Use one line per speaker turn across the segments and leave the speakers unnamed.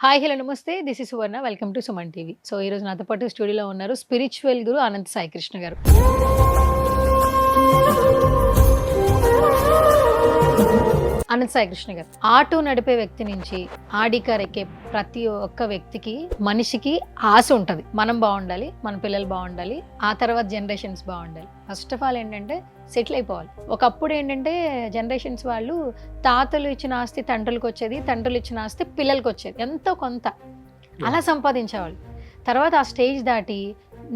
Hi hello నమస్తే. This is Suvarna. Welcome to Suman TV. So ఈరోజు నాతో పాటు స్టూడియోలో ఉన్నారు స్పిరిచువల్ గురు అనంత సాయి కృష్ణ గారు. అనంత సాయి కృష్ణ గారు ఆటో నడిపే వ్యక్తి నుంచి ఆడి కార్ ఎక్కే ప్రతి ఒక్క వ్యక్తికి మనిషికి ఆశ ఉంటుంది. మనం బాగుండాలి, మన పిల్లలు బాగుండాలి, ఆ తర్వాత జనరేషన్స్ బాగుండాలి. ఫస్ట్ ఆఫ్ ఆల్ ఏంటంటే సెటిల్ అయిపోవాలి. ఒకప్పుడు ఏంటంటే జనరేషన్స్ వాళ్ళు తాతలు ఇచ్చిన ఆస్తి తండ్రులకు వచ్చేది, తండ్రులు ఇచ్చిన ఆస్తి పిల్లలకు వచ్చేది, ఎంతో కొంత అలా సంపాదించేవాళ్ళు. తర్వాత ఆ స్టేజ్ దాటి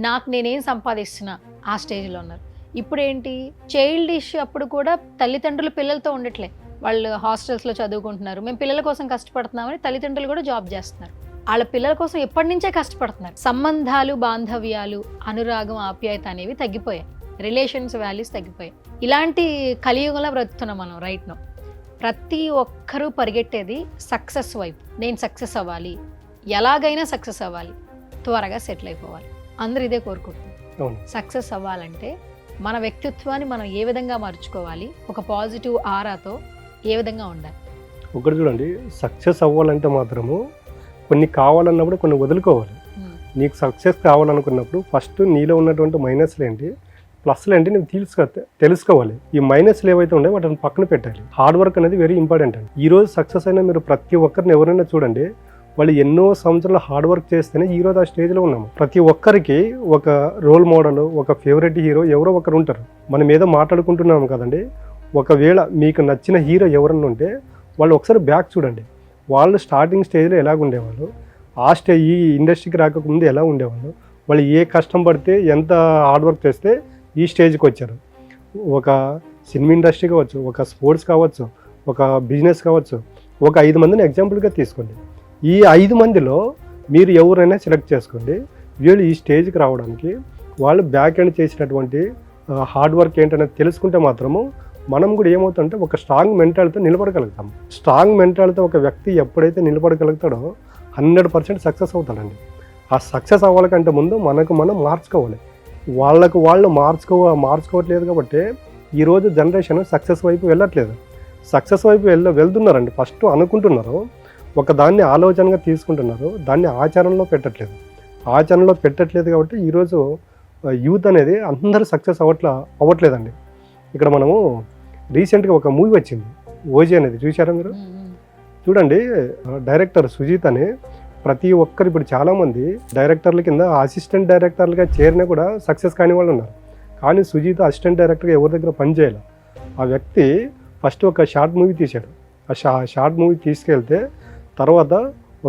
నాకు నేనేం సంపాదిస్తున్నా ఆ స్టేజ్లో ఉన్నారు. ఇప్పుడు ఏంటి, చైల్డిష్ అప్పుడు కూడా తల్లిదండ్రులు పిల్లలతో ఉండట్లే, వాళ్ళు హాస్టల్స్లో చదువుకుంటున్నారు, మేము పిల్లల కోసం కష్టపడుతున్నామని తల్లిదండ్రులు కూడా జాబ్ చేస్తున్నారు. వాళ్ళ పిల్లల కోసం ఎప్పటి నుంచే కష్టపడుతున్నారు. సంబంధాలు, బాంధవ్యాలు, అనురాగం, ఆప్యాయత అనేవి తగ్గిపోయాయి. రిలేషన్స్ వాల్యూస్ తగ్గిపోయాయి. ఇలాంటి కలియుగంలో బ్రతుకుతున్నాం మనం రైట్ నౌ. ప్రతి ఒక్కరూ పరిగెట్టేది సక్సెస్ వైపు. నేను సక్సెస్ అవ్వాలి, ఎలాగైనా సక్సెస్ అవ్వాలి, త్వరగా సెటిల్ అయిపోవాలి, అందరూ ఇదే కోరుకుంటున్నారు. సక్సెస్ అవ్వాలంటే మన వ్యక్తిత్వాన్ని మనం ఏ విధంగా మార్చుకోవాలి, ఒక పాజిటివ్ ఆరాతో ఏ విధంగా ఉండాలి?
ఒకటి చూడండి, సక్సెస్ అవ్వాలంటే మాత్రము కొన్ని కావాలన్నప్పుడు కొన్ని వదులుకోవాలి. నీకు సక్సెస్ కావాలనుకున్నప్పుడు ఫస్ట్ నీలో ఉన్నటువంటి మైనస్లు ఏంటి, ప్లస్లు ఏంటి నువ్వు తెలుసుకోవాలి. ఈ మైనస్లు ఏవైతే ఉన్నాయో వాటిని పక్కన పెట్టాలి. హార్డ్ వర్క్ అనేది వెరీ ఇంపార్టెంట్ అండి. ఈ రోజు సక్సెస్ అయినా మీరు ప్రతి ఒక్కరిని ఎవరైనా చూడండి, వాళ్ళు ఎన్నో సంవత్సరాలు హార్డ్ వర్క్ చేస్తేనే ఈ రోజు ఆ స్టేజ్లో ఉన్నాము. ప్రతి ఒక్కరికి ఒక రోల్ మోడల్, ఒక ఫేవరెట్ హీరో ఎవరో ఒకరు ఉంటారు. మనం ఏదో మాట్లాడుకుంటున్నాము కదండి, ఒకవేళ మీకు నచ్చిన హీరో ఎవరన్నా ఉంటే వాళ్ళు ఒకసారి బ్యాక్ చూడండి. వాళ్ళు స్టార్టింగ్ స్టేజ్లో ఎలాగ ఉండేవాళ్ళు, ఈ ఇండస్ట్రీకి రాకముందు ఎలా ఉండేవాళ్ళు, వాళ్ళు ఏ కష్టం పడితే ఎంత హార్డ్ వర్క్ చేస్తే ఈ స్టేజ్కి వచ్చారు. ఒక సినిమా ఇండస్ట్రీ కావచ్చు, ఒక స్పోర్ట్స్ కావచ్చు, ఒక బిజినెస్ కావచ్చు, ఒక 5 మందిని ఎగ్జాంపుల్గా తీసుకోండి. ఈ 5 మందిలో మీరు ఎవరైనా సెలెక్ట్ చేసుకోండి. వీళ్ళు ఈ స్టేజ్కి రావడానికి వాళ్ళు బ్యాక్ ఎండ్ చేసినటువంటి హార్డ్ వర్క్ ఏంటనేది తెలుసుకుంటే మాత్రము మనం కూడా ఏమవుతుందంటే ఒక స్ట్రాంగ్ మెంటాలిటీతో నిలబడగలుగుతాం. స్ట్రాంగ్ మెంటాలిటీతో ఒక వ్యక్తి ఎప్పుడైతే నిలబడగలుగుతాడో 100% సక్సెస్ అవుతాడండి. ఆ సక్సెస్ అవ్వాలంటే ముందు మనకు మనం మార్చుకోవాలి. వాళ్ళకు వాళ్ళు మార్చుకోవట్లేదు కాబట్టి ఈరోజు జనరేషన్ సక్సెస్ వైపు వెళ్ళట్లేదు. సక్సెస్ వైపు వెళ్తున్నారండి. ఫస్ట్ అనుకుంటున్నారు, ఒక దాన్ని ఆలోచనగా తీసుకుంటున్నారు, దాన్ని ఆచరణలో పెట్టట్లేదు కాబట్టి ఈరోజు యూత్ అనేది అందరూ సక్సెస్ అవ్వట్లేదండి. ఇక్కడ మనము రీసెంట్గా ఒక మూవీ వచ్చింది, ఓజీ అనేది, చూసారా మీరు? చూడండి, డైరెక్టర్ సుజీత్ అని ప్రతి ఒక్కరు ఇప్పుడు చాలామంది డైరెక్టర్ల కింద అసిస్టెంట్ డైరెక్టర్లుగా చేరినా కూడా సక్సెస్ కాని వాళ్ళు ఉన్నారు. కానీ సుజీత్ అసిస్టెంట్ డైరెక్టర్గా ఎవరి దగ్గర పనిచేయాలి. ఆ వ్యక్తి ఫస్ట్ ఒక షార్ట్ మూవీ తీశాడు. ఆ షార్ట్ మూవీ తీసుకెళ్తే తర్వాత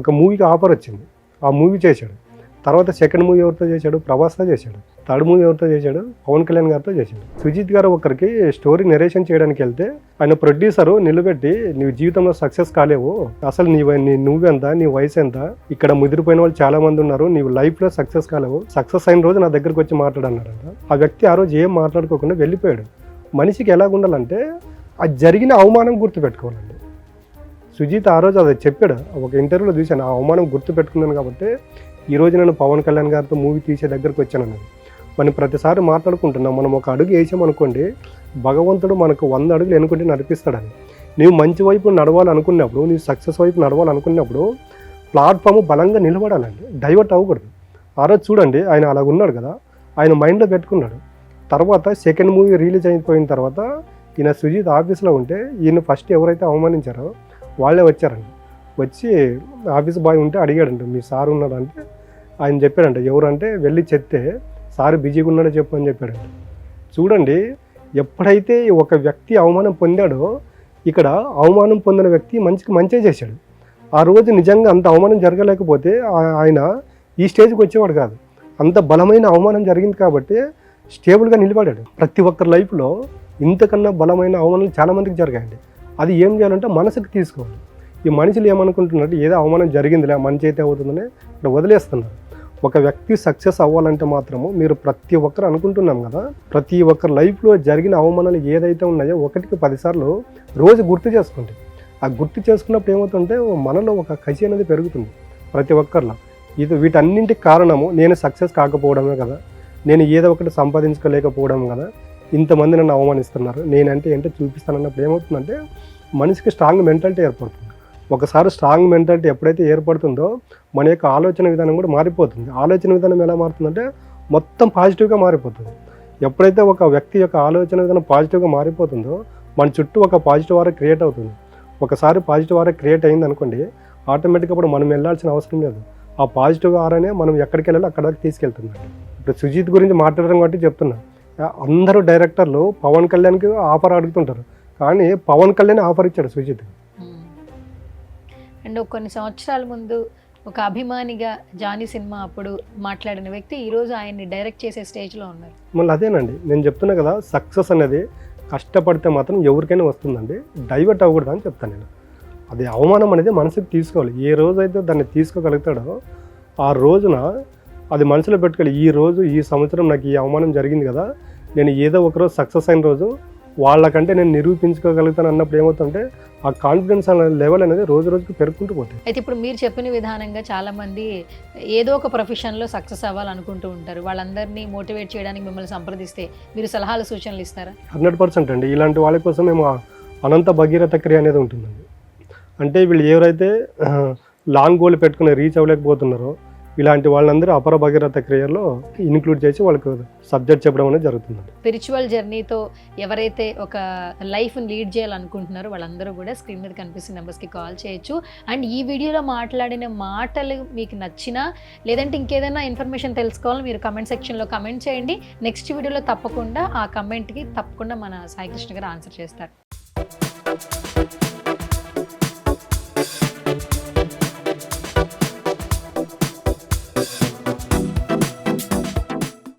ఒక మూవీకి ఆఫర్ వచ్చింది, ఆ మూవీ చేశాడు. తర్వాత సెకండ్ మూవీ ఎవరితో చేశాడు, ప్రభాస్తో చేశాడు. థర్డ్ మూవీ ఎవరితో చేశాడు, పవన్ కళ్యాణ్ గారితో చేశాడు. సుజిత్ గారు ఒకరికి స్టోరీ నెరేషన్ చేయడానికి వెళ్తే ఆయన ప్రొడ్యూసరు నిలబెట్టి, నీవు జీవితంలో సక్సెస్ కాలేవు, అసలు నువ్వెంత, నీ వయసు ఎంత, ఇక్కడ ముదిరిపోయిన వాళ్ళు చాలా మంది ఉన్నారు, నీవు లైఫ్లో సక్సెస్ కాలేవు, సక్సెస్ అయిన రోజు నా దగ్గరకు వచ్చి మాట్లాడన్నాడంట. ఆ వ్యక్తి ఆ రోజు ఏం మాట్లాడుకోకుండా వెళ్ళిపోయాడు. మనిషికి ఎలాగ ఉండాలంటే ఆ జరిగిన అవమానం గుర్తుపెట్టుకోవాలండి. సుజిత్ ఆ రోజు అది చెప్పాడు, ఒక ఇంటర్వ్యూలో చూశాను. ఆ అవమానం గుర్తుపెట్టుకున్నాను కాబట్టి ఈరోజు నేను పవన్ కళ్యాణ్ గారితో మూవీ తీసే దగ్గరకు వచ్చాను అన్నది. మనం ప్రతిసారి మాట్లాడుకుంటున్నాం, మనం ఒక అడుగు వేసామనుకోండి, భగవంతుడు మనకు 100 అడుగులు ఎన్నుకుంటే నడిపిస్తాడని. నీవు మంచి వైపు నడవాలనుకున్నప్పుడు, నీవు సక్సెస్ వైపు నడవాలనుకున్నప్పుడు ప్లాట్ఫామ్ బలంగా నిలబడాలండి, డైవర్ట్ అవ్వకూడదు. ఆ రోజు చూడండి, ఆయన అలాగ ఉన్నాడు కదా, ఆయన మైండ్లో పెట్టుకున్నాడు. తర్వాత సెకండ్ మూవీ రిలీజ్ అయిపోయిన తర్వాత ఈయన సుజిత్ ఆఫీస్లో ఉంటే ఈయన ఫస్ట్ ఎవరైతే అవమానించారో వాళ్ళే వచ్చారండి. వచ్చి ఆఫీస్ బాయ్ ఉంటే అడిగాడంట, మీ సార్ ఉన్నాడంటే ఆయన చెప్పాడంట. ఎవరంటే వెళ్ళి చెప్తే సార్ బిజీగా ఉన్నాడో చెప్పు అని చెప్పాడంట. చూడండి, ఎప్పుడైతే ఒక వ్యక్తి అవమానం పొందాడో, ఇక్కడ అవమానం పొందిన వ్యక్తి మంచిగా చేశాడు. ఆ రోజు నిజంగా అంత అవమానం జరగలేకపోతే ఆయన ఈ స్టేజ్కి వచ్చేవాడు కాదు. అంత బలమైన అవమానం జరిగింది కాబట్టి స్టేబుల్గా నిలబడాడు. ప్రతి ఒక్కరి లైఫ్లో ఇంతకన్నా బలమైన అవమానాలు చాలామందికి జరిగాయండి. అది ఏం చేయాలంటే మనసుకు తీసుకోవాలి. ఈ మనుషులు ఏమనుకుంటున్నట్టు ఏదో అవమానం జరిగిందిలే, మంచి అయితే అవుతుందని ఇక్కడ వదిలేస్తున్నారు. ఒక వ్యక్తి సక్సెస్ అవ్వాలంటే మాత్రము మీరు ప్రతి ఒక్కరు అనుకుంటున్నాం కదా, ప్రతి ఒక్కరి లైఫ్లో జరిగిన అవమానాలు ఏదైతే ఉన్నాయో 1కి 10 సార్లు రోజు గుర్తు చేసుకోండి. ఆ గుర్తు చేసుకున్నప్పుడు ఏమవుతుంటే మనలో ఒక కసి అనేది పెరుగుతుంది ప్రతి ఒక్కరిలో. వీటన్నింటికి కారణము నేను సక్సెస్ కాకపోవడమే కదా, నేను ఏదో ఒకటి సంపాదించుకోలేకపోవడం కదా, ఇంతమంది నన్ను అవమానిస్తున్నారు, నేనంటే ఏంటో చూపిస్తానన్నప్పుడు ఏమవుతుందంటే మనిషికి స్ట్రాంగ్ మెంటాలిటీ ఏర్పడుతుంది. ఒకసారి స్ట్రాంగ్ మెంటాలిటీ ఎప్పుడైతే ఏర్పడుతుందో మన యొక్క ఆలోచన విధానం కూడా మారిపోతుంది. ఆలోచన విధానం ఎలా మారుతుందంటే మొత్తం పాజిటివ్గా మారిపోతుంది. ఎప్పుడైతే ఒక వ్యక్తి యొక్క ఆలోచన విధానం పాజిటివ్గా మారిపోతుందో మన చుట్టూ ఒక పాజిటివ్ ఆరా క్రియేట్ అవుతుంది. ఒకసారి పాజిటివ్ ఆరా క్రియేట్ అయింది అనుకోండి, ఆటోమేటిక్గా ఇప్పుడు మనం వెళ్ళాల్సిన అవసరం లేదు. ఆ పాజిటివ్ ఆరానే మనం ఎక్కడికి వెళ్ళాలో అక్కడ దాకా తీసుకెళ్తుంది. ఇప్పుడు సుజీత్ గురించి మాట్లాడడం కాబట్టి చెప్తున్నా. అందరూ డైరెక్టర్లు పవన్ కళ్యాణ్కి ఆఫర్ అడుగుతుంటారు, కానీ పవన్ కళ్యాణ్ ఆఫర్ ఇచ్చాడు సుజీత్.
అండ్ కొన్ని సంవత్సరాల ముందు ఒక అభిమానిగా జానీ సినిమా అప్పుడు మాట్లాడిన వ్యక్తి ఈరోజు ఆయన్ని డైరెక్ట్ చేసే స్టేజ్లో ఉన్నారు.
మళ్ళీ అదేనండి నేను చెప్తున్నా కదా, సక్సెస్ అనేది కష్టపడితే మాత్రం ఎవరికైనా వస్తుందండి, డైవర్ట్ అవ్వకూడదు అని చెప్తాను నేను. అది అవమానం అనేది మనసుకి తీసుకోవాలి. ఏ రోజైతే దాన్ని తీసుకోగలుగుతాడో ఆ రోజున అది మనసులో పెట్టుకోవాలి. ఈ రోజు ఈ సంవత్సరం నాకు ఈ అవమానం జరిగింది కదా, నేను ఏదో ఒకరోజు సక్సెస్ అయిన రోజు వాళ్ళకంటే నేను నిరూపించుకోగలుగుతాను అన్నప్పుడు ఏమవుతుందంటే ఆ కాన్ఫిడెన్స్ లెవెల్ అనేది రోజు రోజుకి పెరుగుకుంటూ పోతుంది.
అయితే ఇప్పుడు మీరు చెప్పిన విధానంగా చాలామంది ఏదో ఒక ప్రొఫెషన్లో సక్సెస్ అవ్వాలనుకుంటూ ఉంటారు. వాళ్ళందరినీ మోటివేట్ చేయడానికి మిమ్మల్ని సంప్రదిస్తే మీరు సలహాలు సూచనలు ఇస్తారా?
100% అండి. ఇలాంటి వాళ్ళ కోసం మేము అనంత భగీరథ క్రియ అనేది ఉంటుందండి. అంటే వీళ్ళు ఎవరైతే లాంగ్ గోల్ పెట్టుకుని రీచ్ అవ్వలేకపోతున్నారో ఇలాంటి వాళ్ళందరూ అపర భగీరథ క్రియలో ఇన్క్లూడ్ చేసి వాళ్ళకు సబ్జెక్ట్ చెప్పడం అనేది జరుగుతుంది.
స్పిరిచువల్ జర్నీతో ఎవరైతే ఒక లైఫ్ని లీడ్ చేయాలనుకుంటున్నారో వాళ్ళందరూ కూడా స్క్రీన్ మీద కనిపిస్తున్న నెంబర్స్కి కాల్ చేయొచ్చు. అండ్ ఈ వీడియోలో మాట్లాడిన మాటలు మీకు నచ్చినా లేదంటే ఇంకేదైనా ఇన్ఫర్మేషన్ తెలుసుకోవాలని మీరు కమెంట్ సెక్షన్లో కమెంట్ చేయండి. నెక్స్ట్ వీడియోలో తప్పకుండా ఆ కమెంట్కి తప్పకుండా మన సాయి కృష్ణ గారు ఆన్సర్ చేస్తారు.